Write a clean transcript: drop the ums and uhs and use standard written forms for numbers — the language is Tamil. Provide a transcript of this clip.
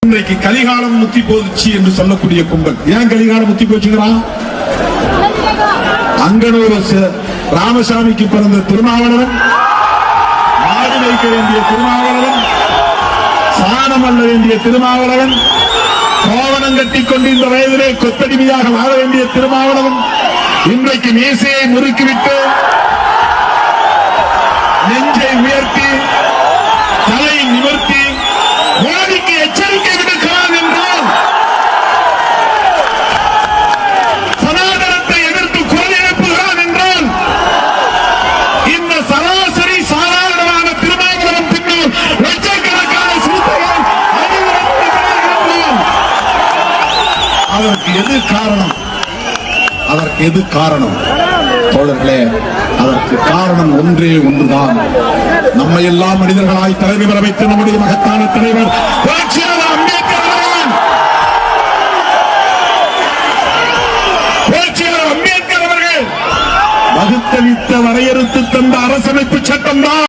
இன்றைக்கு கலிகாலம் முத்தி போச்சு என்று சொல்லக்கூடிய கும்பல் ஏன் கலிகாலம் முத்தி போச்சுங்கிறான்? அங்கனூர் ராமசாமிக்கு பிறந்த திருமாவளவன், மாடு வைக்க வேண்டிய திருமாவளவன், சாணம் அல்ல வேண்டிய திருமாவளவன், கோவணம் கட்டிக் கொண்டு இந்த வயதிலே கொத்தடிமையாக வாழ வேண்டிய திருமாவளவன் இன்றைக்கு மீசையை முறுக்கிவிட்டு நெஞ்சை உயர்த்தி தலை நிமிர்த்தி மோடிக்கு எச்சரிக்கை விடுக்கிறான் என்றால், சனாதனத்தை எதிர்த்து குரல் எழுப்புகிறான் என்றால், இந்த சராசரி சாதாரணமான திருமாவளவன் பின்னால் லட்சக்கணக்கான சிறுத்தைகள் அதற்கு எது காரணம்? அதற்கு எது காரணம்? தோழர்களே, அதற்கு காரணம் ஒன்றே ஒன்றுதான். நம்மை எல்லாம் மனிதர்களாய் தலைமை பெற வைத்த நம்முடைய மகத்தான தலைவர் புரட்சியாளர் அம்பேத்கர் அவர்கள். புரட்சியாளர் அம்பேத்கர் அவர்கள் வகுத்தளித்த வரையறுத்து தந்த அரசமைப்பு சட்டம் தான்